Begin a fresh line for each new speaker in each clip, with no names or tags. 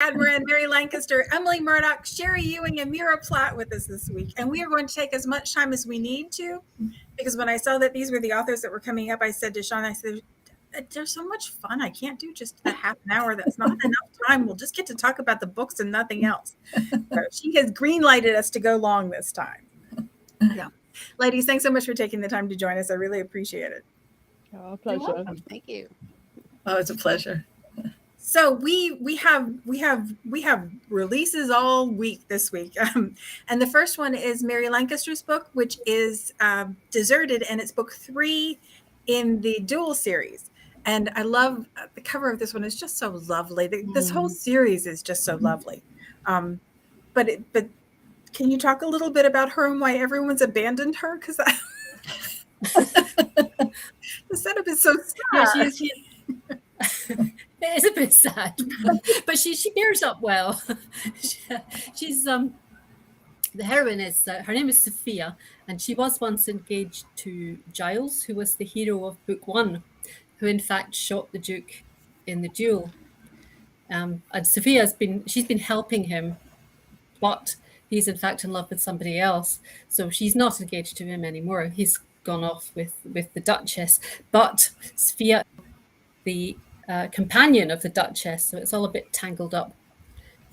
Admirand, Mary Lancaster, Emily Murdoch, Sherry Ewing, and Meara Platt with us this week. And we are going to take as much time as we need to, because when I saw that these were the authors that were coming up, I said to Sean, I said, they're so much fun. I can't do just a half an hour. That's not enough time. We'll just get to talk about the books and nothing else. So she has green-lighted us to go long this time. Yeah. Ladies, thanks so much for taking the time to join us. I really appreciate it.
Oh, pleasure.
You're welcome. Thank you.
Oh, it's a pleasure.
So we have releases all week this week, and the first one is Mary Lancaster's book, which is Deserted, and it's book 3 in the Duel series. And I love the cover of this one. It's just so lovely. This whole series is just so lovely. But can you talk a little bit about her and why everyone's abandoned her? Because the setup is so sad.
Yeah, it is a bit sad, but she bears up well. She's the heroine is her name is Sophia, and she was once engaged to Giles, who was the hero of book 1, who in fact shot the Duke in the duel. And Sophia's been helping him, but he's in fact in love with somebody else. So she's not engaged to him anymore. He's gone off with the Duchess, but Sophia, the companion of the Duchess, so it's all a bit tangled up.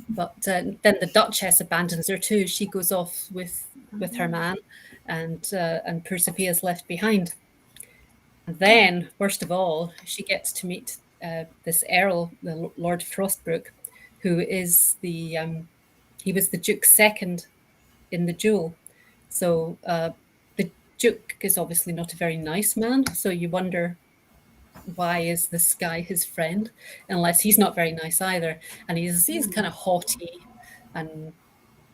But then the Duchess abandons her too. She goes off with her man, and poor Sophia's left behind. And then, worst of all, she gets to meet this Earl, the Lord Frostbrook, who is he was the Duke's second in the duel. So the Duke is obviously not a very nice man. So you wonder, why is this guy his friend, unless he's not very nice either, and he's kind of haughty and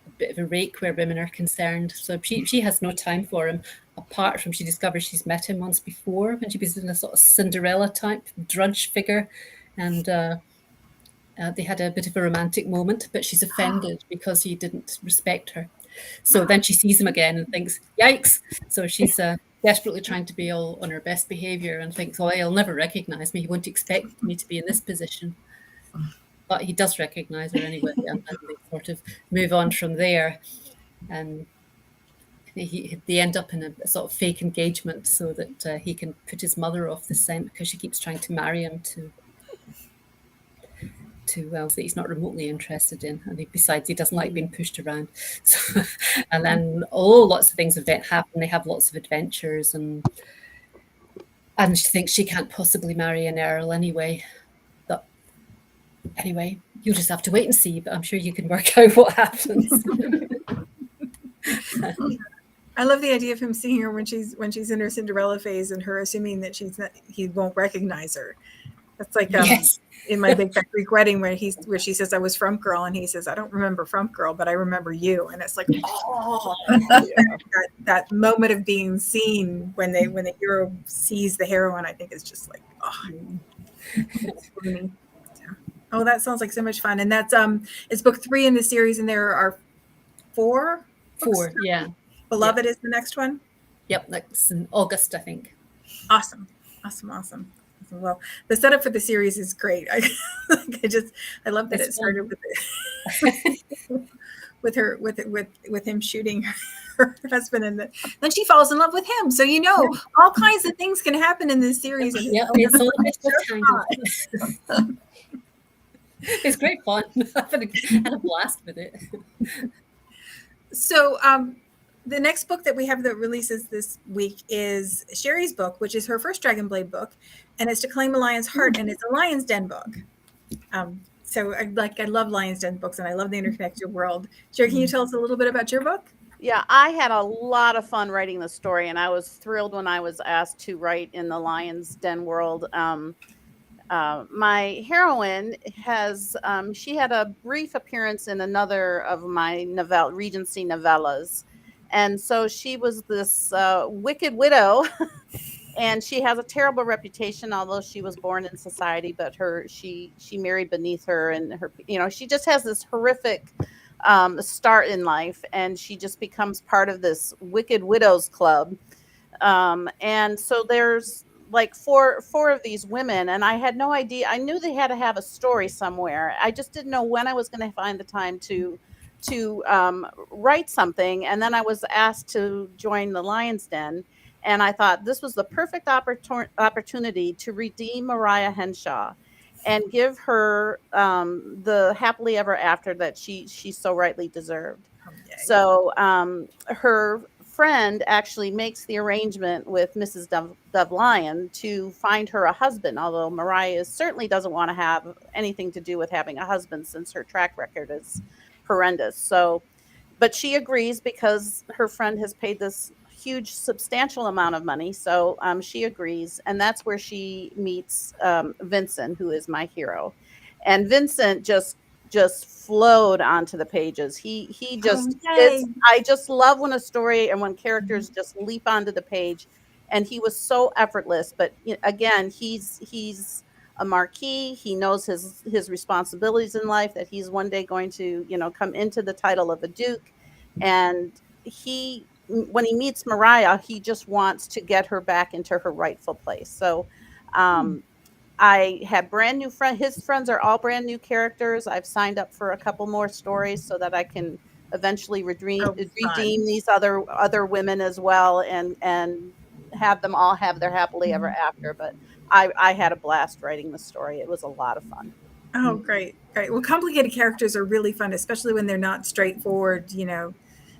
a bit of a rake where women are concerned. So she has no time for him, apart from she discovers she's met him once before when she was in a sort of Cinderella type drudge figure, and they had a bit of a romantic moment, but she's offended because he didn't respect her. So then she sees him again and thinks, yikes. So she's desperately trying to be all on her best behavior and thinks, oh, he'll never recognize me. He won't expect me to be in this position. But he does recognize her anyway, and then they sort of move on from there. And they end up in a sort of fake engagement so that he can put his mother off the scent, because she keeps trying to marry him to that he's not remotely interested in, and besides he doesn't like being pushed around. So, and then lots of things happen. They have lots of adventures, and she thinks she can't possibly marry an earl anyway. But anyway, you'll just have to wait and see, but I'm sure you can work out what happens.
I love the idea of him seeing her when she's in her Cinderella phase, and her assuming that he won't recognize her. That's like yes. In My Big Fat Greek Wedding, where she says, I was Frump Girl, and he says, I don't remember Frump Girl, but I remember you. And it's like, oh, that moment of being seen when the hero sees the heroine, I think is just like, oh, it's funny. Oh, that sounds like so much fun. And that's it's book 3 in the series, and there are 4 books.
Yeah.
Beloved is the next one.
Yep, that's in August, I think.
Awesome. Well, the setup for the series is great. I love that it started with him shooting her husband, and then she falls in love with him. So all kinds of things can happen in this series.
Yeah, it's great fun. I had a blast with it.
So the next book that we have that releases this week is Sherry's book, which is her first Dragonblade book, and it's To Claim a Lion's Heart, and it's a Lion's Den book. So I love Lion's Den books, and I love the interconnected world. Sherry, can you tell us a little bit about your book?
Yeah, I had a lot of fun writing the story, and I was thrilled when I was asked to write in the Lion's Den world. My heroine she had a brief appearance in another of my Regency novellas. And so she was this wicked widow, and she has a terrible reputation, although she was born in society, but she married beneath her, and she just has this horrific start in life, and she just becomes part of this wicked widows club. And so there's like four of these women, and I had no idea. I knew they had to have a story somewhere. I just didn't know when I was going to find the time to write something. And then I was asked to join the Lion's Den, and I thought this was the perfect opportunity to redeem Mariah Henshaw and give her the happily ever after that she so rightly deserved.
Okay.
So her friend actually makes the arrangement with Mrs. Dove Lyon to find her a husband, although Mariah certainly doesn't want to have anything to do with having a husband since her track record is horrendous. So, but she agrees because her friend has paid this huge, substantial amount of money. So she agrees. And that's where she meets Vincent, who is my hero. And Vincent just flowed onto the pages. He just I just love when a story and when characters just leap onto the page, and he was so effortless. But again, he's a marquis. He knows his responsibilities in life, that he's one day going to come into the title of a duke, and when he meets Mariah, he just wants to get her back into her rightful place. So I have brand new friends. His friends are all brand new characters. I've signed up for a couple more stories so that I can eventually redeem these other women as well, and have them all have their happily ever after. But I had a blast writing the story. It was a lot of fun.
Oh, great. Well, complicated characters are really fun, especially when they're not straightforward.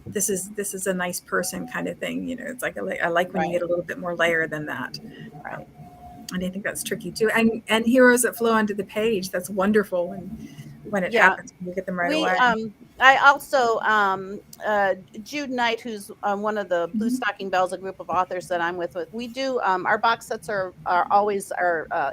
This is a nice person kind of thing. It's like I like when you get a little bit more layer than that.
Right.
And I think that's tricky too. And heroes that flow onto the page, that's wonderful when it happens, when you get them right away.
I also, Jude Knight, who's one of the Blue Stocking Bells, a group of authors that I'm with, we do, our box sets are always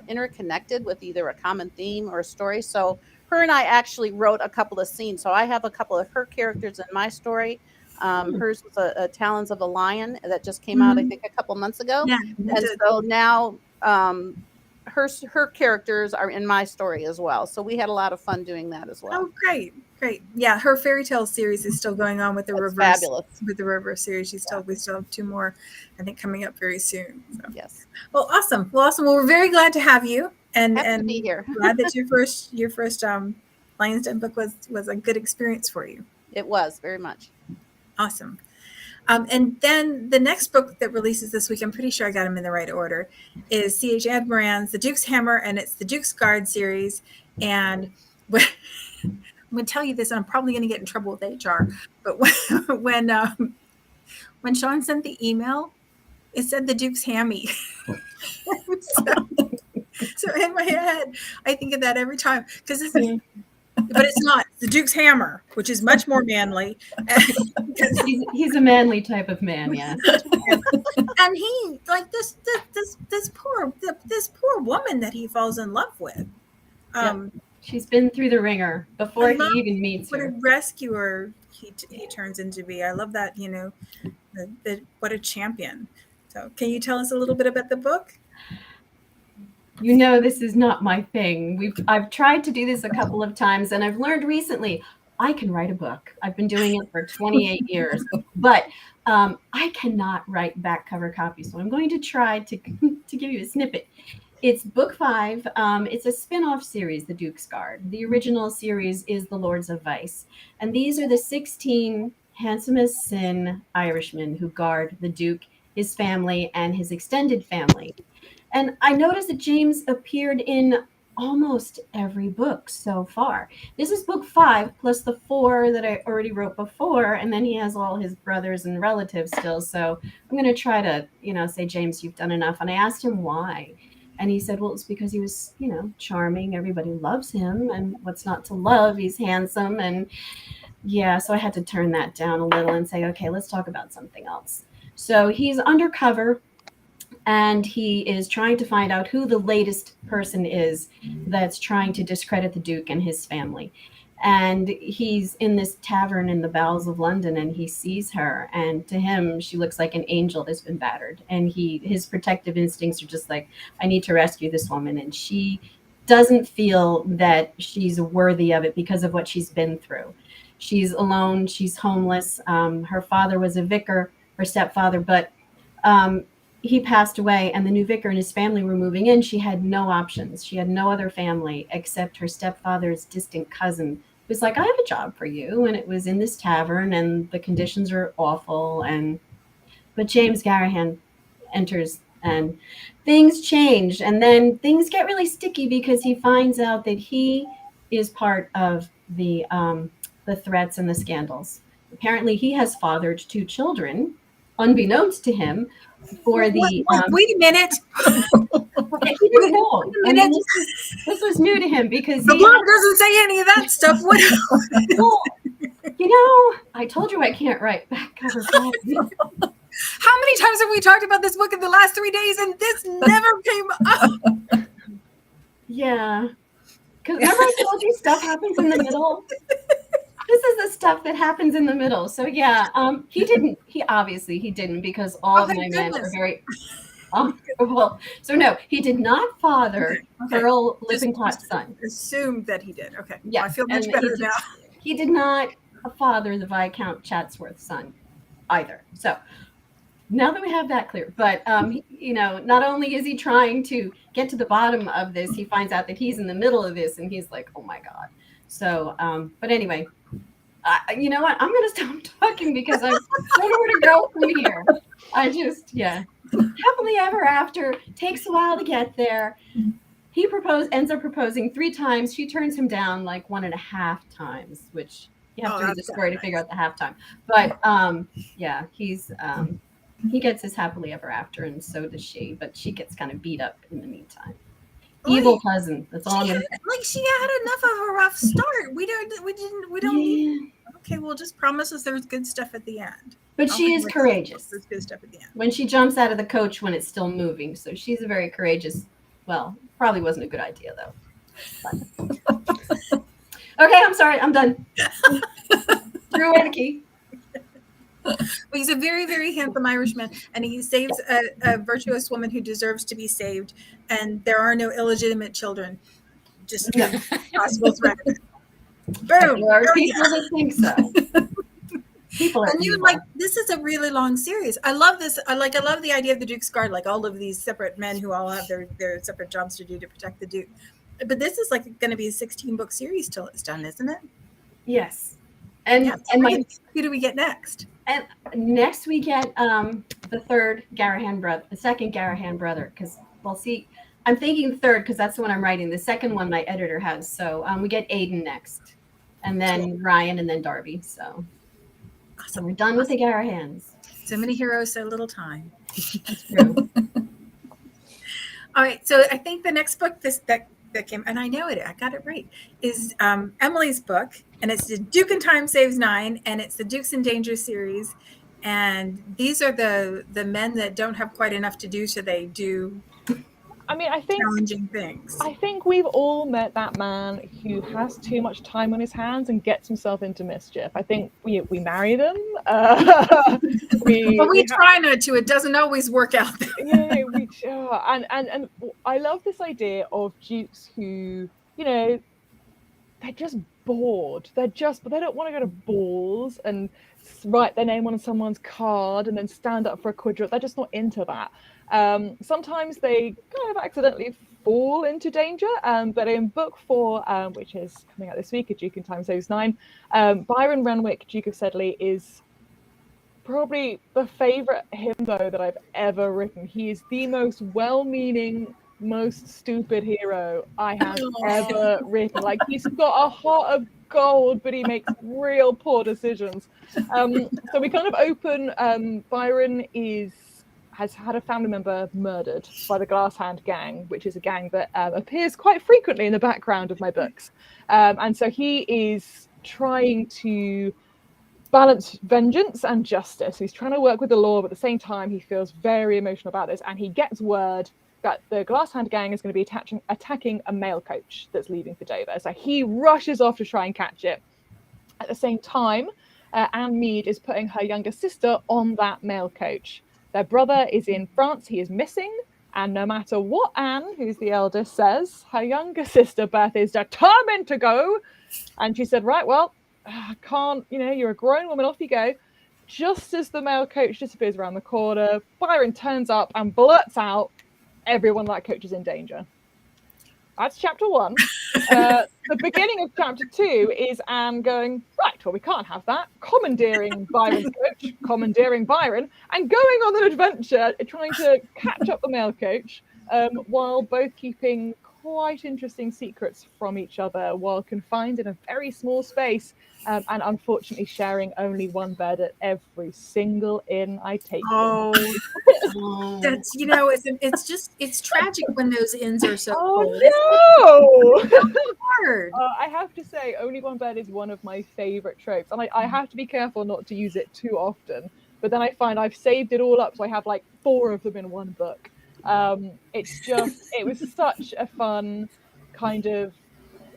interconnected with either a common theme or a story. So her and I actually wrote a couple of scenes. So I have a couple of her characters in my story. Hers was a Talons of a Lion that just came out, I think, a couple months ago.
Yeah,
and so now her characters are in my story as well. So we had a lot of fun doing that as well.
Oh, great. Yeah, her fairy tale series is still going on with the reverse.
Fabulous. With
the reverse series. We still have 2 more, I think, coming up very soon. So.
Yes.
Well, awesome. Well, we're very glad to have you, and
Happy to be here.
Glad that your first Lion's Den book was a good experience for you.
It was very much.
Awesome. And then the next book that releases this week, I'm pretty sure I got them in the right order, is C.H. Admirand's The Duke's Hammer, and it's the Duke's Guard series. And I'm going to tell you this, and I'm probably going to get in trouble with HR, but when Sean sent the email, it said the Duke's Hammy. So in my head, I think of that every time, because this is. But it's not the Duke's Hammer, which is much more manly.
He's a manly type of man, yes.
And he like this poor woman that he falls in love with.
She's been through the ringer before he even meets her.
What a rescuer he turns into be. I love that. What a champion. So, can you tell us a little bit about the book?
This is not my thing. I've tried to do this a couple of times, and I've learned recently I can write a book. I've been doing it for 28 years, but I cannot write back cover copy. So I'm going to try to give you a snippet. It's book 5. It's a spin-off series, The Duke's Guard. The original series is The Lords of Vice, and these are the 16 handsome as sin Irishmen who guard the Duke, his family, and his extended family. And I noticed that James appeared in almost every book so far. This is book 5 plus the 4 that I already wrote before, and then he has all his brothers and relatives still. So I'm going to try to, say, James, you've done enough. And I asked him why. And he said, well, it's because he was, charming. Everybody loves him. And what's not to love? He's handsome. And so I had to turn that down a little and say, okay, let's talk about something else. So he's undercover. And he is trying to find out who the latest person is that's trying to discredit the Duke and his family. And he's in this tavern in the bowels of London, and he sees her. And to him, she looks like an angel that's been battered. And his protective instincts are just like, I need to rescue this woman. And she doesn't feel that she's worthy of it because of what she's been through. She's alone. She's homeless. Her father was a vicar, her stepfather, but he passed away and the new vicar and his family were moving in, she had no options. She had no other family except her stepfather's distant cousin, who was like, I have a job for you. And it was in this tavern and the conditions are awful. But James Garahan enters and things change. And then things get really sticky because he finds out that he is part of the threats and the scandals. Apparently he has fathered 2 children, unbeknownst to him, for the
wait a minute.
he didn't know. I mean, this was new to him because
The blog doesn't say any of that stuff. What?
well, you know, I told you I can't write back cover poetry.
How many times have we talked about this book in the last 3 days and this never came up?
Yeah. Because remember I told you stuff happens in the middle? This is the stuff that happens in the middle. So yeah, he didn't because all of my men are very well. So no, he did not father Earl Lippincott son.
Assumed that he did. Okay.
Yeah,
I feel much better now.
He did not father the Viscount Chatsworth's son either. So now that we have that clear, but you know, not only is he trying to get to the bottom of this, he finds out that he's in the middle of this, and he's like, "Oh my god!" So, but anyway, you know what? I'm going to stop talking because I don't know where to go from here. Happily ever after takes a while to get there. He ends up proposing 3 times. She turns him down like 1.5 times, which you have to read the story to figure out the halftime. But yeah, he gets his happily ever after, and so does she. But she gets kind of beat up in the meantime. Evil cousin. That's all.
She had enough of a rough start. We don't need. Okay, well, just promise us there's good stuff at the end.
But she is courageous.
There's good stuff at the end.
When she jumps out of the coach when it's still moving, so she's a very courageous. Well, probably wasn't a good idea though. Okay, I'm sorry. I'm done. Threw away the key.
Well, he's a very, very handsome Irishman, and he saves a virtuous woman who deserves to be saved, and there are no illegitimate children. Just possible threat. Boom!
There are people that think so. People are
and you're like, this is a really long series. I love this. I love the idea of the Duke's Guard, like all of these separate men who all have their separate jobs to do to protect the Duke. But this is like going to be a 16-book series till it's done, isn't it?
Yes. And
who do we get next?
And next we get the second Garahan brother, because we'll see. I'm thinking the third because that's the one I'm writing. The second one my editor has. So we get Aiden next, and then Ryan, and then Darby. So awesome. We're done with the Garahans.
So many heroes, so little time.
That's true.
All right. So I think the next book that came, and I know it, I got it right, is Emily's book, and it's the Duke in Time Saves 9, and it's the Dukes in Danger series. And these are the men that don't have quite enough to do, so they do
I think
challenging things.
I think we've all met that man who has too much time on his hands and gets himself into mischief. I think we marry them.
We try not to. It doesn't always work out.
And I love this idea of dukes who, they're just bored. But they don't want to go to balls and write their name on someone's card and then stand up for a quadrille. They're just not into that. Sometimes they kind of accidentally fall into danger, but in book 4, which is coming out this week, A Duke in Time Saves 9, Byron Renwick, Duke of Sedley, is probably the favorite himbo that I've ever written. He is the most well-meaning, most stupid hero I have ever written. Like, he's got a heart of gold, but he makes real poor decisions. So we kind of open, Byron has had a family member murdered by the Glass Hand Gang, which is a gang that appears quite frequently in the background of my books. And so he is trying to balance vengeance and justice. He's trying to work with the law, but at the same time, he feels very emotional about this. And he gets word that the Glass Hand Gang is going to be attacking a mail coach that's leaving for Dover. So he rushes off to try and catch it. At the same time, Anne Mead is putting her younger sister on that mail coach. Their brother is in France, he is missing, and no matter what Anne, who's the eldest, says, her younger sister Beth is determined to go. And she said, right, well, I can't, you're a grown woman, off you go. just as the male coach disappears around the corner, Byron turns up and blurts out, everyone that coach is in danger. That's chapter 1. The beginning of chapter 2 is Anne going, right, well, we can't have that. Commandeering Byron's coach, commandeering Byron, and going on an adventure trying to catch up the male coach, while both keeping quite interesting secrets from each other while confined in a very small space, and unfortunately sharing only one bed at every single inn I take them.
Oh,
That's, you know, it's tragic when those inns are so full.
Oh no!
Hard.
I have to say, only one bed is one of my favorite tropes, and I have to be careful not to use it too often. But then I find I've saved it all up, so I have like 4 of them in one book. It was such a fun kind of,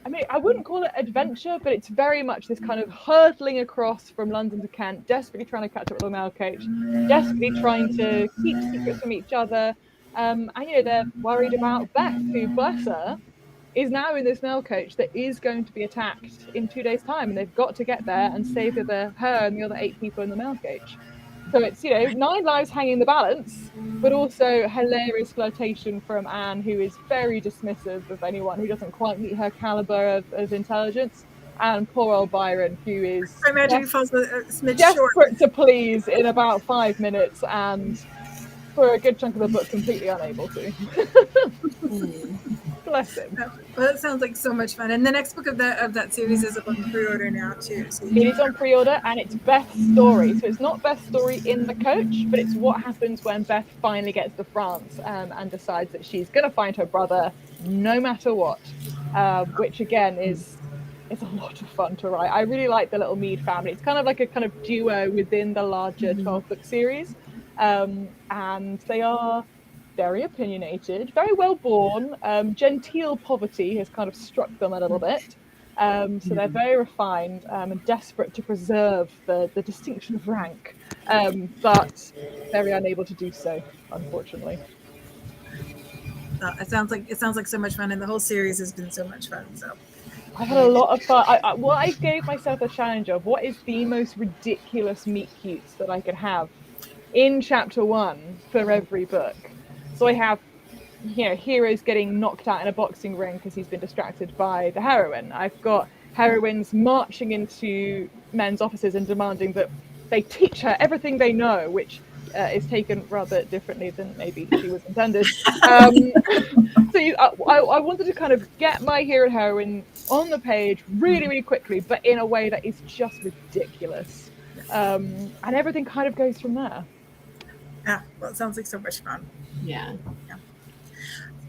I mean, I wouldn't call it adventure, but it's very much this kind of hurtling across from London to Kent, desperately trying to catch up with the male coach, desperately trying to keep secrets from each other. And you know, they're worried about Beth, who, bless her, is now in this male coach that is going to be attacked in 2 days' time, and they've got to get there and save her and the other 8 people in the male coach. So it's, you know, 9 lives hanging in the balance, but also hilarious flirtation from Anne, who is very dismissive of anyone who doesn't quite meet her caliber of intelligence, and poor old Byron, who is
I imagine he falls a smidge short.
desperate to please in about 5 minutes, and for a good chunk of the book, completely unable to. Bless him.
Well, that sounds like so much fun. And the next book of that series is up on pre-order now too. So
It is on pre-order, and it's Beth's story. So it's not Beth's story in the coach, but it's what happens when Beth finally gets to France, and decides that she's going to find her brother no matter what. Which again is a lot of fun to write. I really like the little Mead family. It's kind of like a kind of duo within the larger 12-book series, and they are very opinionated, very well born. Genteel poverty has kind of struck them a little bit. So they're very refined, and desperate to preserve the distinction of rank, but very unable to do so, unfortunately.
it sounds like so much fun, and the whole series has been so much fun. So
I've had a lot of fun. I gave myself a challenge of what is the most ridiculous meet cutes that I could have in chapter 1 for every book. So I have, you know, heroes getting knocked out in a boxing ring because he's been distracted by the heroine. I've got heroines marching into men's offices and demanding that they teach her everything they know, which is taken rather differently than maybe she was intended. I wanted to kind of get my hero and heroine on the page really, really quickly, but in a way that is just ridiculous. And everything kind of goes from there.
yeah, well, it sounds like so much fun.
yeah.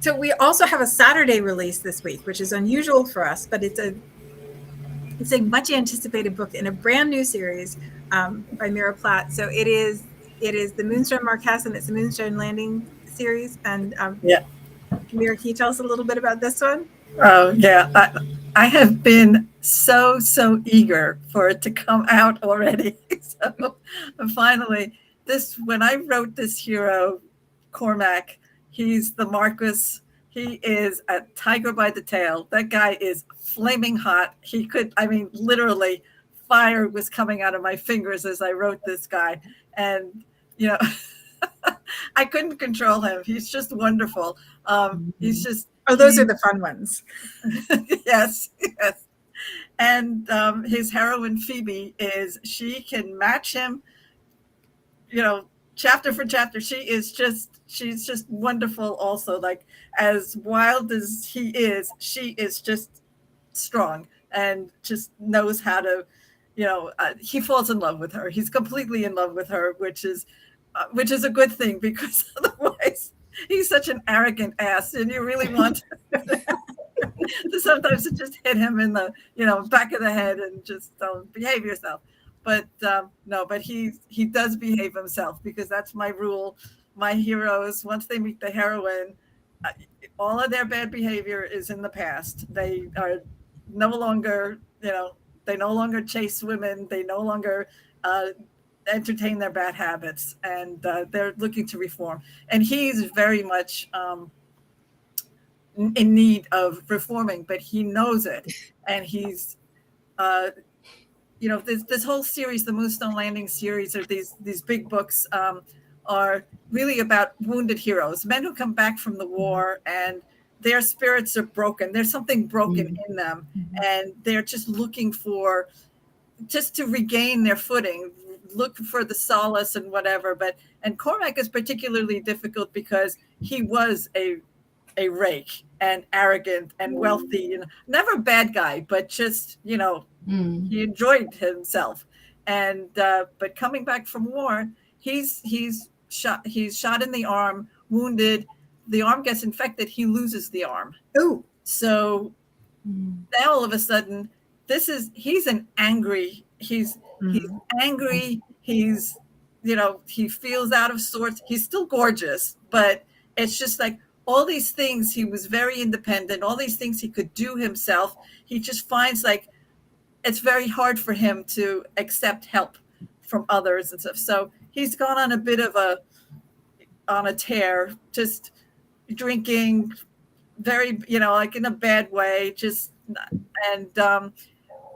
So we also have a Saturday release this week, which is unusual for us, but it's a much anticipated book in a brand new series by Meara Platt. So it is the Moonstone Marquess, and it's the Moonstone Landing series. And Meara, can you tell us a little bit about this one?
Oh yeah, I have been so eager for it to come out already. So finally, when I wrote this hero, Cormac, he's the Marquis. He is a tiger by the tail. That guy is flaming hot. He could, I mean, literally, fire was coming out of my fingers as I wrote this guy. And, you know, I couldn't control him. He's just wonderful. He's just.
Oh, those are the fun ones.
Yes. And his heroine, Phoebe, she can match him, you know, chapter for chapter. She's just wonderful also. Like, as wild as he is, she is just strong and just knows how to, you know, he falls in love with her. He's completely in love with her, which is a good thing, because otherwise he's such an arrogant ass, and you really want to sometimes just hit him in the, you know, back of the head and just behave yourself. But no, but he does behave himself, because that's my rule. My heroes, once they meet the heroine, all of their bad behavior is in the past. They are no longer, you know, they no longer chase women. They no longer entertain their bad habits, and they're looking to reform. And he's very much in need of reforming, but he knows it, and he's this whole series, the Moonstone Landing series, or these big books, are really about wounded heroes, men who come back from the war and their spirits are broken. There's something broken in them, and they're just looking for just to regain their footing, look for the solace and whatever. And Cormac is particularly difficult because he was a rake and arrogant and wealthy, never a bad guy, but just, he enjoyed himself. And but coming back from war, he's shot in the arm, wounded. The arm gets infected. He loses the arm.
Oh,
so now all of a sudden, he's angry. He's angry. He's, he feels out of sorts. He's still gorgeous, but it's just like all these things. He was very independent. All these things he could do himself. He just finds like it's very hard for him to accept help from others and stuff. So he's gone on a bit of a tear, just drinking very, like in a bad way, and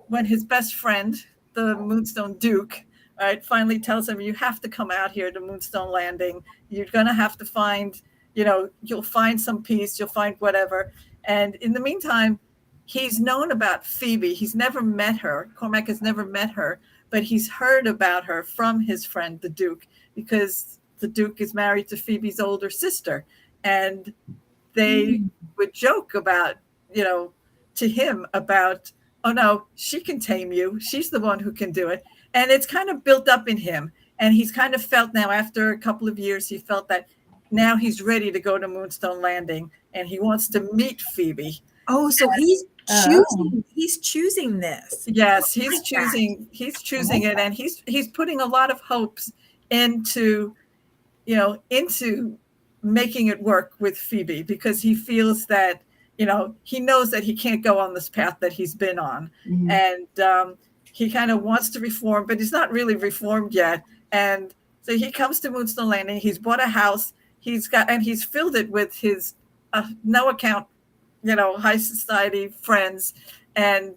when his best friend, the Moonstone Duke, right, finally tells him, you have to come out here to Moonstone Landing. You're going to have to find, you'll find some peace, you'll find whatever. And in the meantime, he's known about Phoebe. He's never met her. Cormac has never met her, but he's heard about her from his friend, the Duke, because the Duke is married to Phoebe's older sister. And they would joke about, to him about, oh no, she can tame you. She's the one who can do it. And it's kind of built up in him. And he's kind of felt now, after a couple of years, he felt that now he's ready to go to Moonstone Landing and he wants to meet Phoebe.
Oh, so he's choosing this.
Yes, he's choosing it, and he's putting a lot of hopes into making it work with Phoebe, because he feels that, he knows that he can't go on this path that he's been on. And he kind of wants to reform, but he's not really reformed yet. And so he comes to Moonstone Landing. He's bought a house. He's filled it with his no account, high society friends. And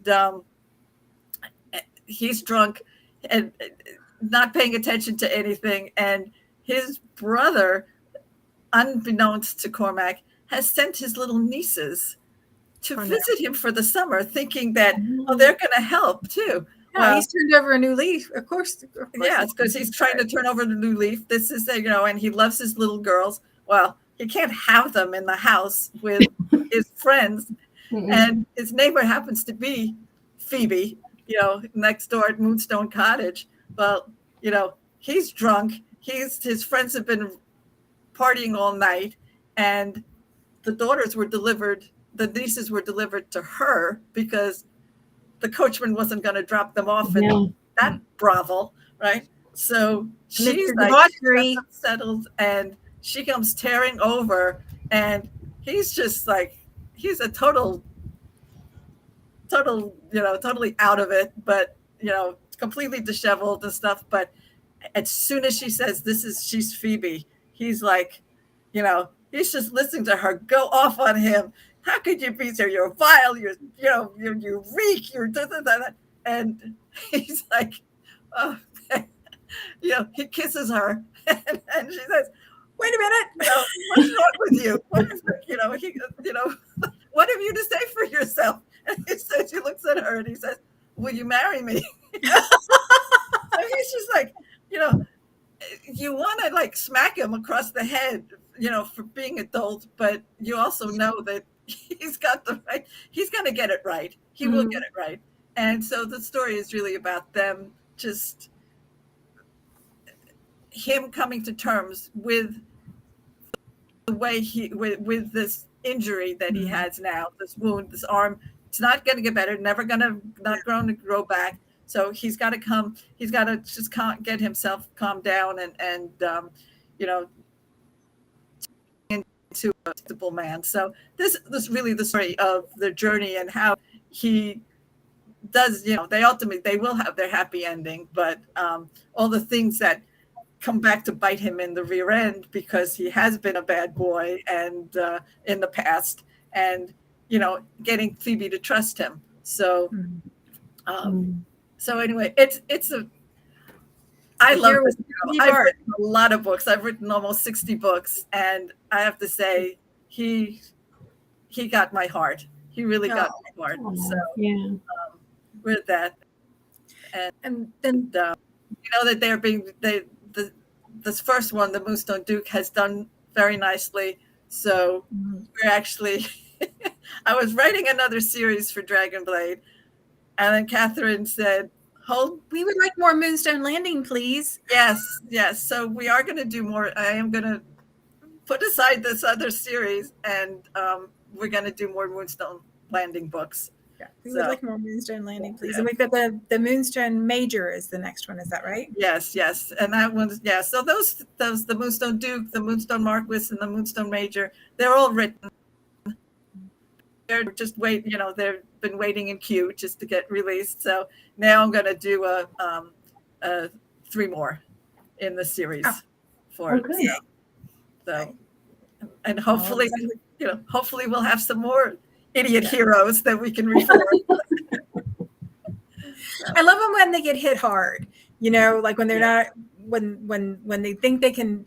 he's drunk and not paying attention to anything. And his brother, unbeknownst to Cormac, has sent his little nieces to visit him for the summer, thinking that, they're going to help too.
Yeah, he's turned over a new leaf, of course.
Yeah, it's because he's trying to turn over the new leaf. This is, and he loves his little girls. Well, he can't have them in the house with his friends. And his neighbor happens to be Phoebe, next door at Moonstone Cottage. Well, he's drunk. His friends have been partying all night, and the nieces were delivered to her because the coachman wasn't going to drop them off in that brothel, right? So she's like settled, and she comes tearing over, and he's just like, he's a totally out of it, but completely disheveled and stuff. But as soon as she says she's Phoebe, he's like, he's just listening to her go off on him. How could you be so? You're vile. You reek. You're da. And he's like, oh, he kisses her, and she says, "Wait a minute, what's wrong with you? What is, what have you to say for yourself?" And he looks at her and he says, "Will you marry me?" So he's just like, you want to like smack him across the head, for being adult, but you also know that he's got the right. He's going to get it right. He will get it right. And so the story is really about them, just him coming to terms with the way with this injury that he has now, this wound, this arm. It's not going to get better. Not going to grow back. So he's got to just get himself calmed down and into a simple man. So this is really the story of their journey and how he does, they will have their happy ending, but all the things that come back to bite him in the rear end because he has been a bad boy and in the past, and getting Phoebe to trust him. So So anyway, I love
Here
this.
was
I've written a lot of books. I've written almost 60 books, and I have to say, he got my heart. He really got my heart. So
Yeah.
with that,
and then
you know that this first one, the Moonstone Duke, has done very nicely. So we're actually, I was writing another series for Dragonblade, and then Catherine said,
we would like more Moonstone Landing, please.
Yes. So we are going to do more. I am going to put aside this other series, and we're going to do more Moonstone Landing books.
Yeah, we would like more Moonstone Landing, please. And we've got the Moonstone Major is the next one. Is that right?
Yes. And that one's, So those, the Moonstone Duke, the Moonstone Marquis, and the Moonstone Major, they're all written. They're just they've been waiting in queue just to get released. So now I'm going to do a 3 more in the series for so, and hopefully, hopefully we'll have some more idiot heroes that we can reform.
I love them when they get hit hard. Like when they're not when they think they can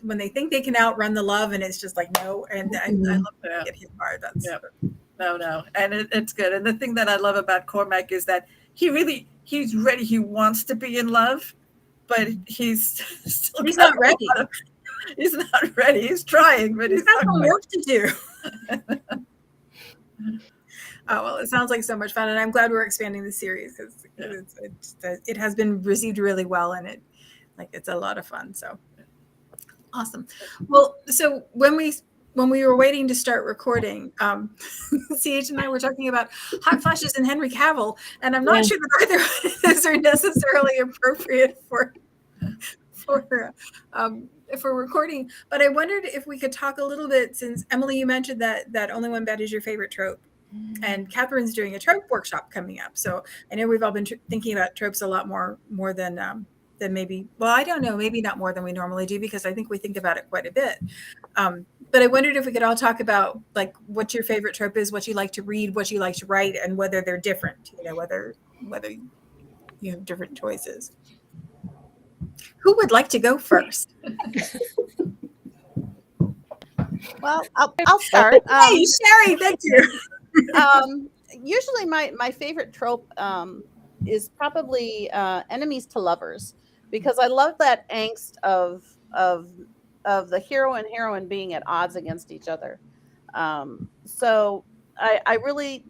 outrun the love, and it's just like no. And I love when they get hit hard. That's
no, and it's good. And the thing that I love about Cormac is that he's ready. He wants to be in love, but he's
not ready.
He's not ready. He's trying, but he's
got some work to do. Oh, well, it sounds like so much fun, and I'm glad we're expanding the series because it has been received really well, and it's a lot of fun. So awesome. Well, so when we were waiting to start recording, CH and I were talking about hot flashes and Henry Cavill, and I'm not sure that either of those are necessarily appropriate for recording. But I wondered if we could talk a little bit, since Emily, you mentioned that only one bed is your favorite trope. And Catherine's doing a trope workshop coming up. So I know we've all been thinking about tropes a lot more than maybe, well, I don't know, maybe not more than we normally do, because I think we think about it quite a bit. But I wondered if we could all talk about what your favorite trope is, what you like to read, what you like to write, and whether they're different, whether you have different choices. Who would like to go first?
Well, I'll start.
Hey, Sherry, thank you.
Usually my favorite trope is probably enemies to lovers, because I love that angst of the hero and heroine being at odds against each other. So I really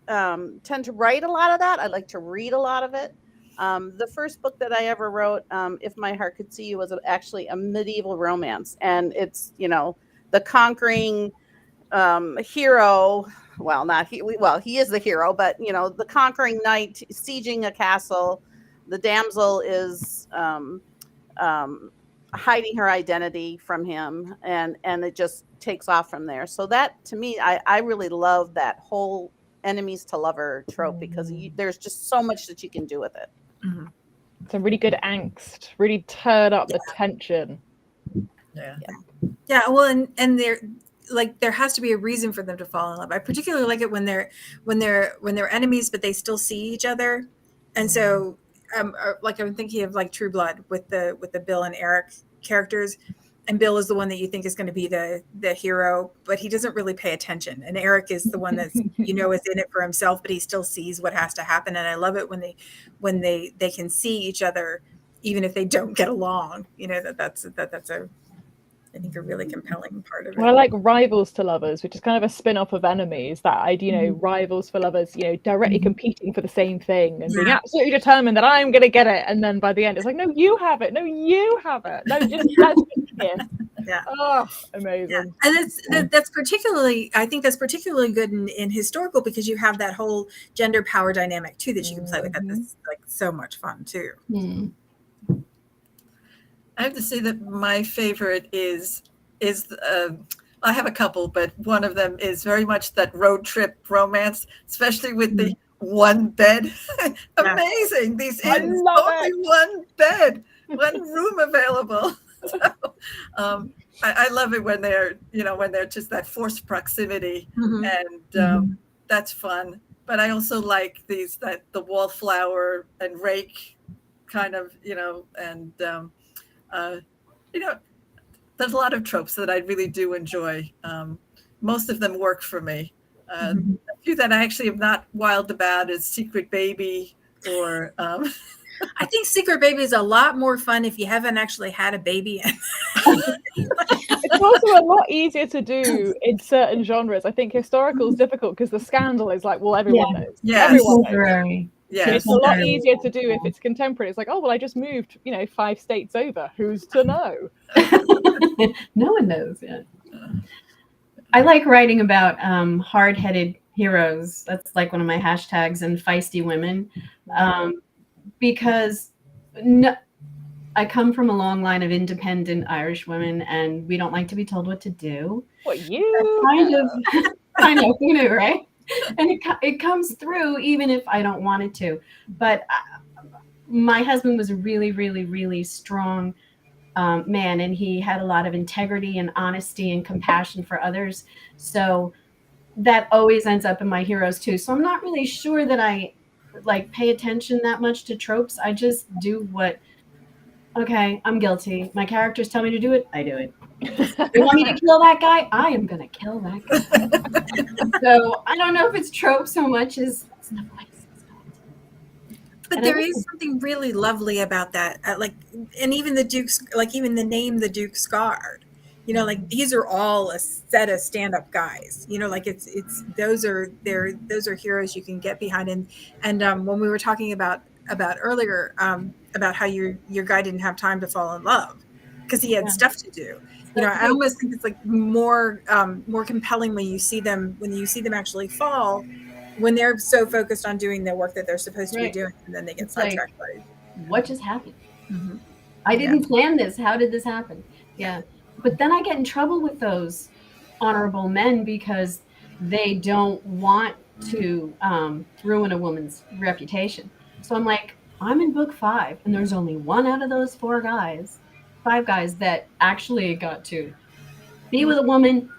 tend to write a lot of that. I like to read a lot of it. The first book that I ever wrote, If My Heart Could See You, was actually a medieval romance, and it's the conquering hero. Well, he is the hero, but the conquering knight sieging a castle. The damsel is hiding her identity from him, and it just takes off from there. So that, to me, I really love that whole enemies to lover trope, because there's just so much that you can do with it.
Mm-hmm.
Some really good angst, really turn up the tension.
Yeah. Well, and there has to be a reason for them to fall in love. I particularly like it when they're enemies, but they still see each other. And so, I'm thinking of True Blood with the Bill and Eric characters, and Bill is the one that you think is going to be the hero, but he doesn't really pay attention. And Eric is the one that's is in it for himself, but he still sees what has to happen. And I love it when they can see each other, even if they don't get along. That's I think a really compelling part of it.
Well, I like rivals to lovers, which is kind of a spin-off of enemies. That idea, rivals for lovers, directly competing for the same thing and being absolutely determined that I'm going to get it, and then by the end, it's like, no, you have it. No, you have it. No, just let's kiss.
Yeah.
Oh, amazing. Yeah.
And that's particularly good in historical, because you have that whole gender power dynamic too that you can play with. That's so much fun too.
Mm.
I have to say that my favorite is I have a couple, but one of them is very much that road trip romance, especially with the one bed. Amazing. These inns, only one bed, one room available. So, I love it when they're just that forced proximity, and that's fun. but I also like the wallflower and rake kind of, and you know, there's a lot of tropes that I really do enjoy. Most of them work for me. A few that I actually am not wild about is Secret Baby or.
I think Secret Baby is a lot more fun if you haven't actually had a baby.
It's also a lot easier to do in certain genres. I think historical is difficult because the scandal is like, well, everyone knows.
Yes.
Everyone knows.
Contemporary.
Yes.
It's a lot easier to do if it's contemporary. It's like, oh, well, I just moved, 5 states over. Who's to know?
No one knows yet. I like writing about hard-headed heroes. That's like one of my hashtags, and feisty women. Because I come from a long line of independent Irish women, and we don't like to be told what to do.
What, you?
I know, you know, right? And it comes through even if I don't want it to. But my husband was a really, really, really strong man, and he had a lot of integrity and honesty and compassion for others. So that always ends up in my heroes too. So I'm not really sure that I pay attention that much to tropes. I just do okay, I'm guilty. My characters tell me to do it, I do it. They want me to kill that guy, I am gonna kill that guy. So I don't know if it's trope so much as it's the voice.
But there is something really lovely about that. And even the Duke's, even the name, the Duke's Guard. These are all a set of stand-up guys. It's those are heroes you can get behind. And when we were talking about earlier about how your guy didn't have time to fall in love because he had stuff to do. I almost think it's more compelling when you see them actually fall, when they're so focused on doing the work that they're supposed to be doing, and then they get sidetracked.
What just happened?
Mm-hmm.
I didn't plan this. How did this happen? Yeah. But then I get in trouble with those honorable men because they don't want to ruin a woman's reputation. So I'm like, I'm in book 5, and there's only one out of those 5 guys that actually got to be with a woman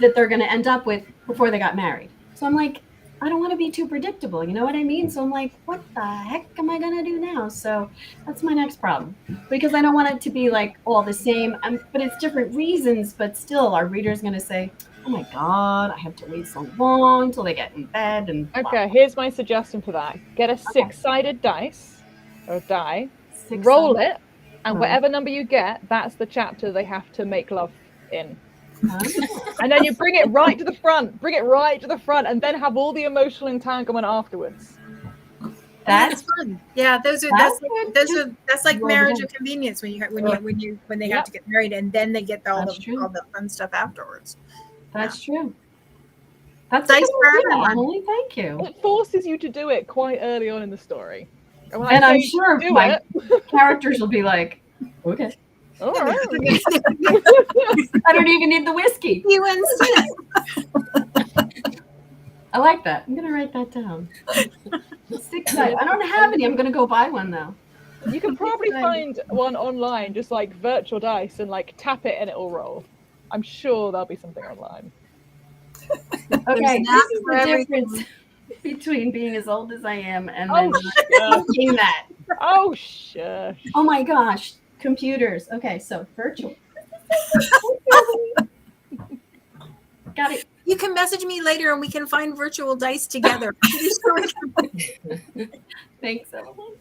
that they're going to end up with before they got married. So I'm like, I don't want to be too predictable. You know what I mean? So I'm like, what the heck am I going to do now? So that's my next problem, because I don't want it to be all the same, but it's different reasons, but still our reader's going to say, oh my God, I have to wait so long till they get in bed. And
okay, here's my suggestion for that. Get a 6-sided dice or die, roll it, and whatever number you get, that's the chapter they have to make love in. And then you bring it right to the front, and then have all the emotional entanglement afterwards.
That's fun. Yeah, that's like marriage of convenience when they have to get married, and then they get all the fun stuff afterwards.
That's true. That's
nice for
everyone. Emily, thank you.
It forces you to do it quite early on in the story,
and I'm sure my characters will be like, okay.
All right.
I don't even need the whiskey.
You insist.
I like that. I'm gonna write that down. 6-sided. I don't have any. I'm gonna go buy one though.
You can probably find one online, just virtual dice, and tap it and it'll roll. I'm sure there'll be something online.
Okay, this is the difference between being as old as I am and then doing that.
Oh shush.
Oh my gosh. Computers. Okay, so virtual. Got it.
You can message me later and we can find virtual dice together.
Thanks, Evelyn.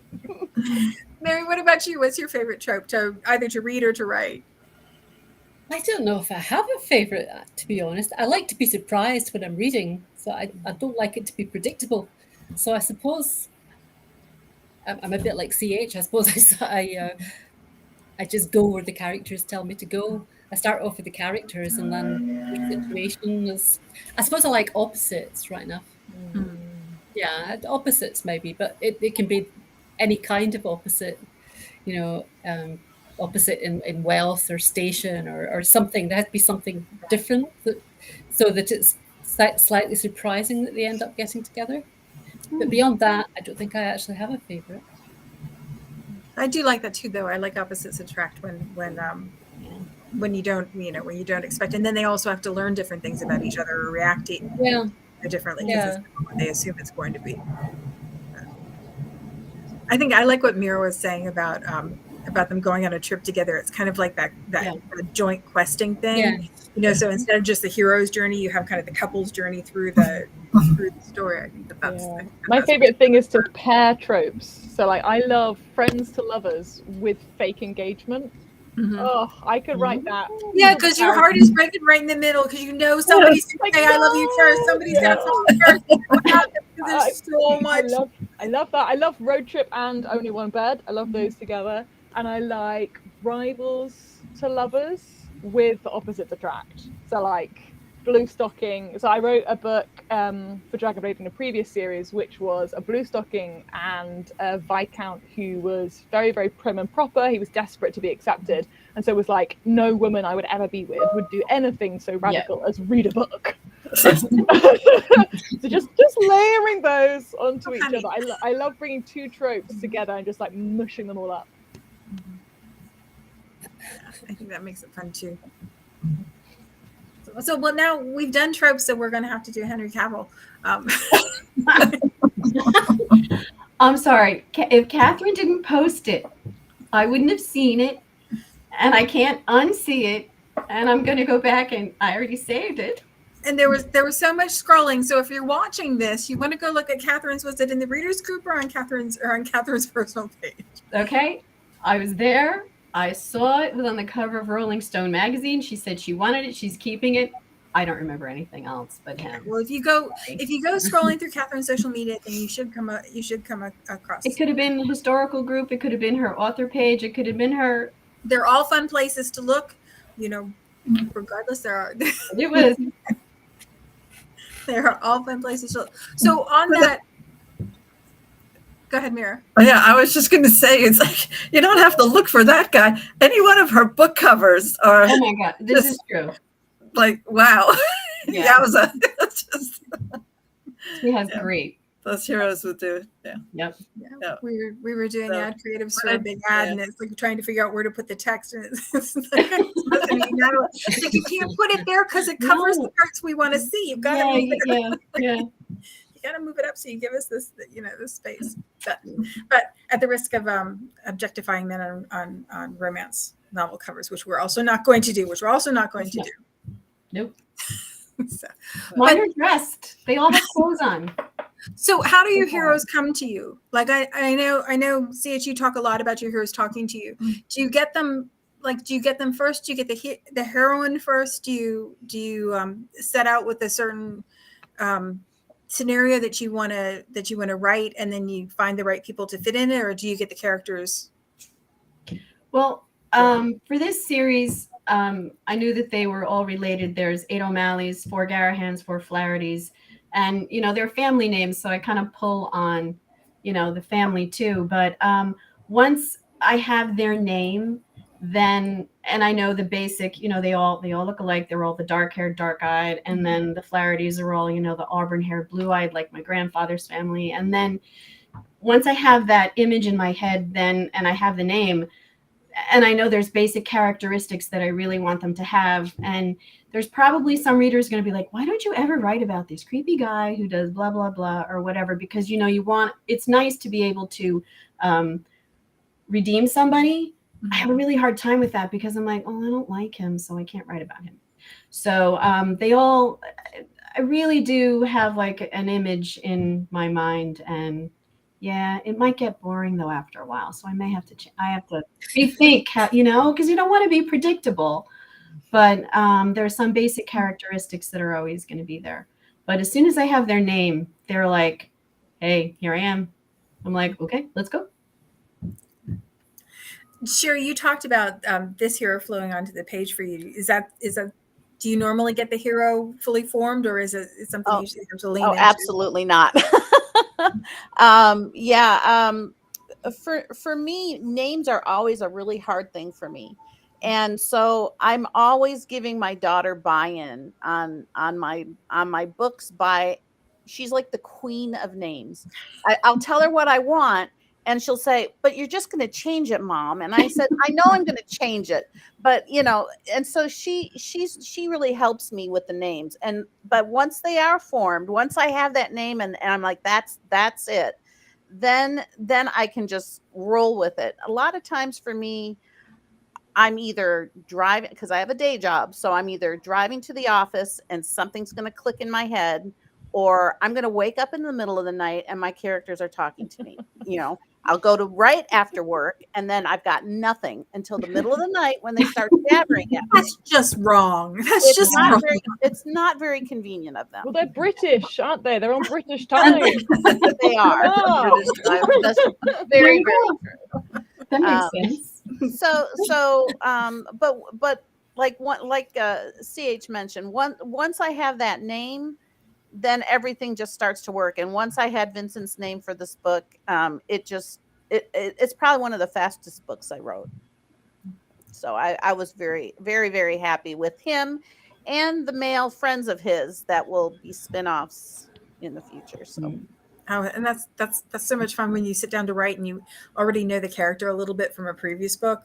Mary, what about you? What's your favorite trope, either to read or to write?
I don't know if I have a favorite, to be honest. I like to be surprised when I'm reading, so I don't like it to be predictable. So I suppose I'm a bit like CH. I suppose I just go where the characters tell me to go. I start off with the characters, and then the situation is. I suppose I like opposites, right enough. Mm-hmm. Yeah, opposites maybe, but it can be any kind of opposite. Opposite in wealth or station or something. There has to be something different, so that it's slightly surprising that they end up getting together. But beyond that, I don't think I actually have a favorite.
I do like that too, though. I like opposites attract when you don't expect, and then they also have to learn different things about each other or react. differently
Yeah.
because it's what they assume it's going to be. I think I like what Meara was saying about them going on a trip together. It's kind of like that joint questing thing.
Yeah.
You know, so instead of just the hero's journey, you have kind of the couple's journey through the story. I think that's
Yeah.
I think
My
that's
favorite thing is to pair tropes. So like I love friends to lovers with fake engagement.
Mhm.
Oh, I could write that.
Yeah, because your heart is breaking right in the middle because you know somebody's going to say I love you first. Somebody's going to fall first. What happens? There's so much.
I love that. I love Road Trip and Only One Bed. I love those together. And I like rivals to lovers with the opposites attract. So like Blue Stocking. So I wrote a book for Dragonblade in a previous series, which was a Blue Stocking and a Viscount who was very, very prim and proper. He was desperate to be accepted. And so it was like, no woman I would ever be with would do anything so radical as read a book. So just layering those onto each other. I love bringing two tropes together and just like mushing them all up.
I think that makes it fun too. So well, now we've done tropes, so we're going to have to do Henry Cavill.
I'm sorry. If Catherine didn't post it, I wouldn't have seen it, and I can't unsee it. And I'm going to go back, and I already saved it.
And there was so much scrolling. So if you're watching this, you want to go look at Catherine's. Was it in the readers group or on Catherine's personal page?
Okay, I was there. I saw it was on the cover of Rolling Stone magazine. She said she wanted it. She's keeping it. I don't remember anything else but him.
Well, if you go scrolling through Catherine's social media, then you should come across.
It could have been a historical group. It could have been her author page. It could have been her.
They're all fun places to look. You know, regardless, there are.
It was.
There are all fun places to look. So on that. Go ahead, Meara.
Oh, yeah, I was just going to say, it's like, you don't have to look for that guy. Any one of her book covers are.
Oh my God, this is true.
Like, wow.
Yeah. She has
Yeah.
great.
Those heroes would do. Yeah.
Yep.
Yeah. We were doing ad creatives for a big ad, and it's like trying to figure out where to put the text, and it's like, you can't put it there because it covers the parts we want to see. You've got to move it up. You got to move it up so you give us this, this space. But at the risk of objectifying men on romance novel covers, which we're also not going to do. Nope. So,
Mine are dressed. They all have clothes on.
So how do your heroes come to you? Like I know CH, you talk a lot about your heroes talking to you. Do you get them first? Do you get the heroine first? Do you set out with a certain scenario that you want to write, and then you find the right people to fit in it, or do you get the characters?
Well, for this series, I knew that they were all related. There's 8 O'Malleys, 4 Garahans, 4 Flahertys, and they're family names, so I kind of pull on the family too. But once I have their name, then and I know the basic, they all look alike. They're all the dark-haired, dark-eyed, and then the Flahertys are all the auburn-haired, blue-eyed, like my grandfather's family. And then once I have that image in my head, and I have the name, and I know there's basic characteristics that I really want them to have. And there's probably some readers going to be like, why don't you ever write about this creepy guy who does blah, blah, blah, or whatever? Because, it's nice to be able to redeem somebody. I have a really hard time with that because I'm like, oh, I don't like him, so I can't write about him. So I really do have like an image in my mind, and yeah, it might get boring though after a while. So I may have to, I have to rethink, because you don't want to be predictable. But there are some basic characteristics that are always going to be there. But as soon as I have their name, they're like, hey, here I am. I'm like, okay, let's go.
Sherry, you talked about this hero flowing onto the page for you. Is that do you normally get the hero fully formed, or is it something you have to lean into?
Absolutely not. For me, names are always a really hard thing for me. And so I'm always giving my daughter buy-in on my books. She's like the queen of names. I'll tell her what I want, And she'll say, but you're just going to change it, Mom. And I said, I know I'm going to change it, but you know, and so she really helps me with the names. But once they are formed, once I have that name and I'm like, that's it, then I can just roll with it. A lot of times for me, I'm either driving, because I have a day job. So I'm either driving to the office and something's going to click in my head, or I'm going to wake up in the middle of the night and my characters are talking to me. You know, I'll go to right after work and then I've got nothing until the middle of the night when they start jabbering at me.
That's just wrong. That's
It's
just
not
wrong.
it's not very convenient of them.
Well, they're British, aren't they? They're on British time.
They are.
Oh.
That's very, very true.
That makes sense.
But like CH mentioned, once I have that name, then everything just starts to work. And once I had Vincent's name for this book, it's probably one of the fastest books I wrote. So I was very, very, very happy with him and the male friends of his that will be spinoffs in the future. So.
Oh, and that's so much fun when you sit down to write and you already know the character a little bit from a previous book,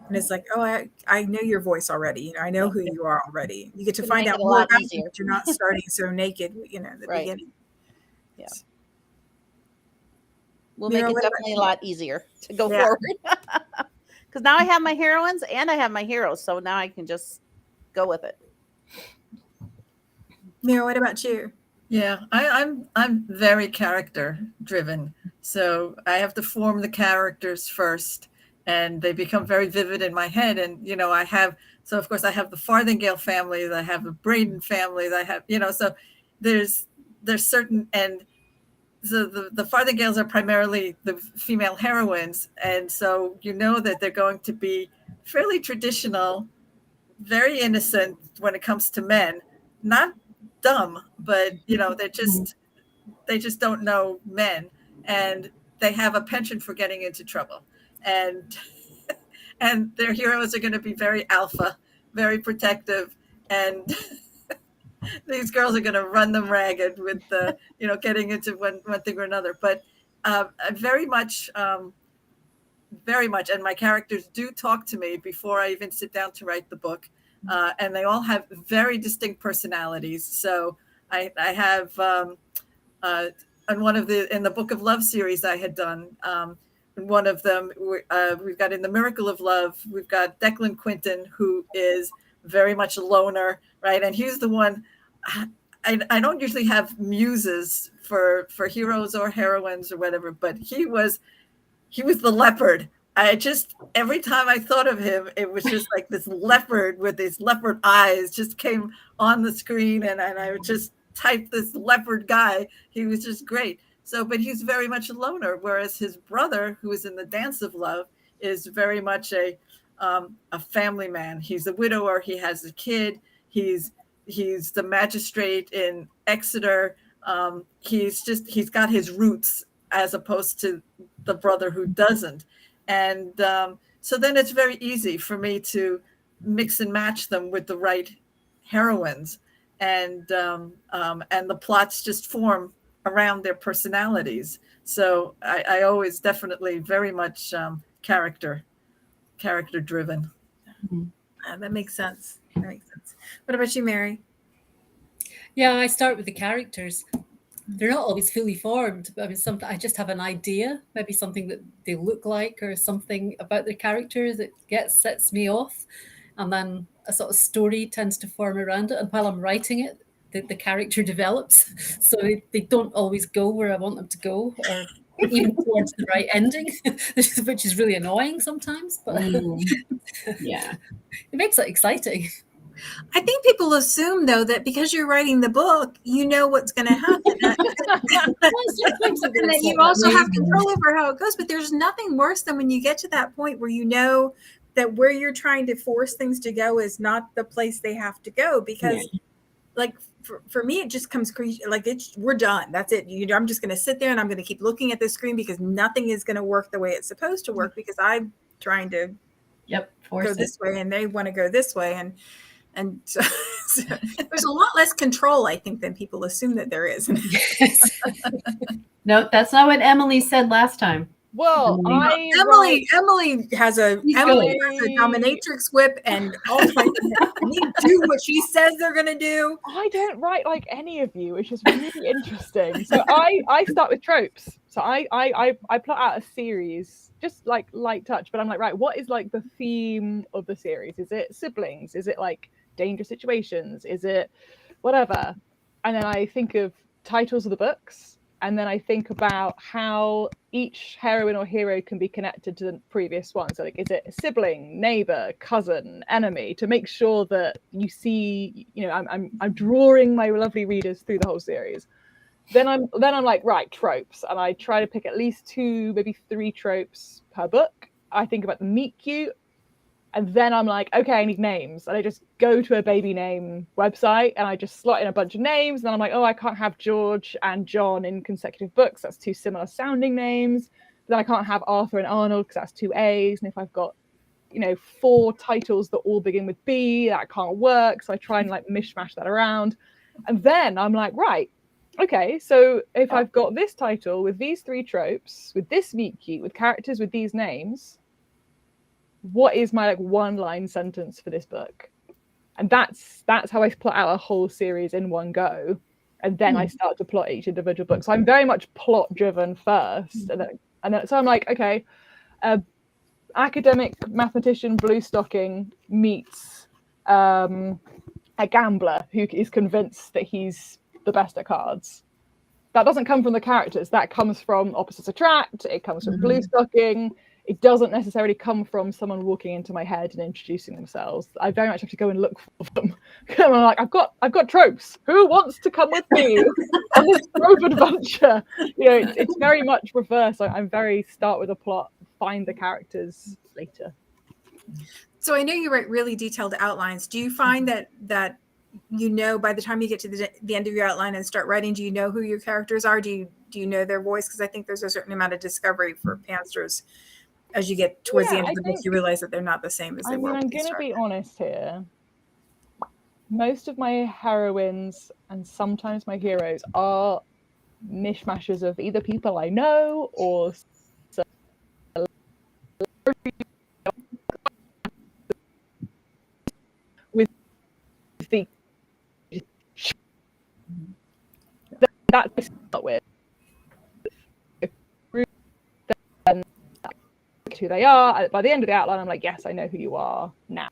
and it's like, oh, I know your voice already. You know, I know who you are already. You get to find out more about you, but you're not starting so naked. You know, at the beginning.
Yeah, we'll make it definitely a lot easier to go forward. Because now I have my heroines and I have my heroes, so now I can just go with it.
Meara, what about you?
Yeah, I'm very character driven. So I have to form the characters first, and they become very vivid in my head. And you know, of course I have the Farthingale family, I have the Braden family, I have, you know, so there's certain, and so the Farthingales are primarily the female heroines, and so you know that they're going to be fairly traditional, very innocent when it comes to men, not dumb, but you know, they just don't know men, and they have a penchant for getting into trouble, and their heroes are going to be very alpha, very protective, and these girls are going to run them ragged with the, you know, getting into one thing or another. But very much, and my characters do talk to me before I even sit down to write the book. And they all have very distinct personalities. So I have on one of in the Book of Love series I had done, one of them, we've got in the Miracle of Love, we've got Declan Quinton, who is very much a loner, right? And he's the one, I don't usually have muses for heroes or heroines or whatever, but he was the leopard. Every time I thought of him, it was just like this leopard with these leopard eyes just came on the screen, and I would just type this leopard guy. He was just great. So, but he's very much a loner, whereas his brother, who is in the Dance of Love, is very much a family man. He's a widower. He has a kid. He's the magistrate in Exeter. He's got his roots as opposed to the brother who doesn't. And so then it's very easy for me to mix and match them with the right heroines, and the plots just form around their personalities. So I always definitely very much character driven.
That makes sense. What about you, Mary?
Yeah, I start with the characters. They're not always fully formed, but I mean, I just have an idea, maybe something that they look like or something about their character that sets me off. And then a sort of story tends to form around it. And while I'm writing it, the character develops. So they don't always go where I want them to go, or even towards the right ending, which is really annoying sometimes. But
yeah,
it makes it exciting.
I think people assume, though, that because you're writing the book, you know what's going to happen. And that you also have control over how it goes. But there's nothing worse than when you get to that point where you know that where you're trying to force things to go is not the place they have to go. Because, like, for me, it just comes like we're done. That's it. I'm just going to sit there and I'm going to keep looking at the screen because nothing is going to work the way it's supposed to work because I'm trying to go this way and they want to go this way. And so there's a lot less control, I think, than people assume that there is.
No, that's not what Emily said last time.
Well,
Emily has a dominatrix whip and all kinds of they do what she says they're gonna do.
I don't write like any of you, which is really interesting. So I start with tropes. So I plot out a series, just like light touch, but I'm like, right, what is like the theme of the series? Is it siblings? Is it like dangerous situations? Is it whatever? And then I think of titles of the books. And then I think about how each heroine or hero can be connected to the previous one. So, like, is it a sibling, neighbor, cousin, enemy? To make sure that you see, you know, I'm drawing my lovely readers through the whole series. Then I'm like, right, tropes, and I try to pick at least 2, maybe 3 tropes per book. I think about the meet cute. And then I'm like, okay, I need names. And I just go to a baby name website and I just slot in a bunch of names. And then I'm like, oh, I can't have George and John in consecutive books. That's 2 similar sounding names. Then I can't have Arthur and Arnold because that's 2 A's. And if I've got, you know, 4 titles that all begin with B, that can't work. So I try and like mishmash that around. And then I'm like, right, okay, so if I've got this title with these 3 tropes, with this meet cute, with characters with these names, what is my like 1-line sentence for this book? And that's how I plot out a whole series in one go, and then I start to plot each individual book. So I'm very much plot driven first, and then so I'm like, okay, academic mathematician blue stocking meets a gambler who is convinced that he's the best at cards. That doesn't come from the characters, that comes from opposites attract, it comes from blue stocking. It doesn't necessarily come from someone walking into my head and introducing themselves. I very much have to go and look for them. I'm like, I've got tropes. Who wants to come with me on this trope adventure? You know, it's very much reverse. I'm very start with a plot, find the characters later.
So I know you write really detailed outlines. Do you find that you know by the time you get to the end of your outline and start writing, do you know who your characters are? Do you know their voice? Because I think there's a certain amount of discovery for pantsers. As you get towards the end of the book, you realize that they're not the same as they were.
I'm going to be honest here. Most of my heroines and sometimes my heroes are mishmashes of either people I know or with the that's not weird. Who they are. By the end of the outline, I'm like, yes, I know who you are now.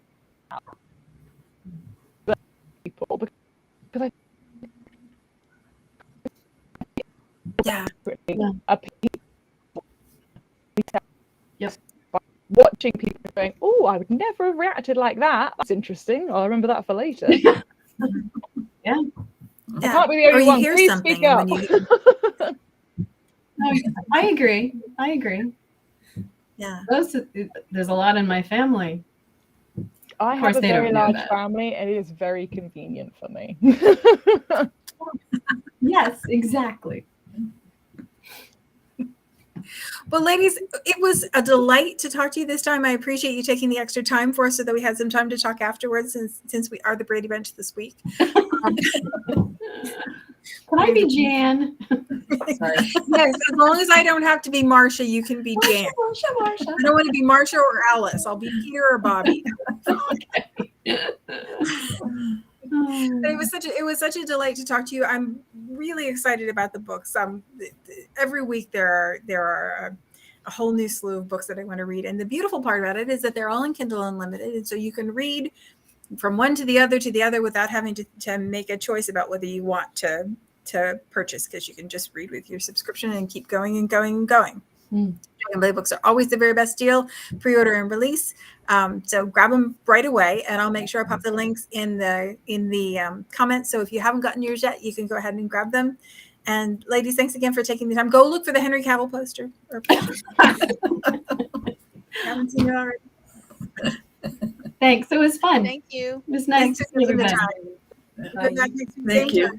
But people, because
Yes.
Watching people going, oh, I would never have reacted like that. That's interesting. I'll remember that for later.
Yeah.
I can't be the only one. Please speak up.
No, I agree.
Yeah.
There's a lot in my family.
I have a very large family, and it is very convenient for me.
Yes, exactly.
Well, ladies, it was a delight to talk to you this time. I appreciate you taking the extra time for us so that we had some time to talk afterwards, since we are the Brady Bunch this week.
Can I be Jan?
Sorry. Yes, as long as I don't have to be Marcia, you can be Jan.
Marsha.
I don't want to be Marcia or Alice. I'll be Peter or Bobby.
Okay.
But it was such a delight to talk to you. I'm really excited about the books. Every week there are a whole new slew of books that I want to read, and the beautiful part about it is that they're all in Kindle Unlimited, and so you can read from one to the other without having to make a choice about whether you want to purchase, because you can just read with your subscription and keep going and going and going. Dragonblade books are always the very best deal, pre-order and release. So grab them right away, and I'll make sure I pop the links in the comments. So if you haven't gotten yours yet, you can go ahead and grab them. And ladies, thanks again for taking the time. Go look for the Henry Cavill poster. Haven't seen it already.
Thanks. It was fun.
Thank you.
It was nice
Thanks
to
for
see
taking the
everybody.
time.
Thank you.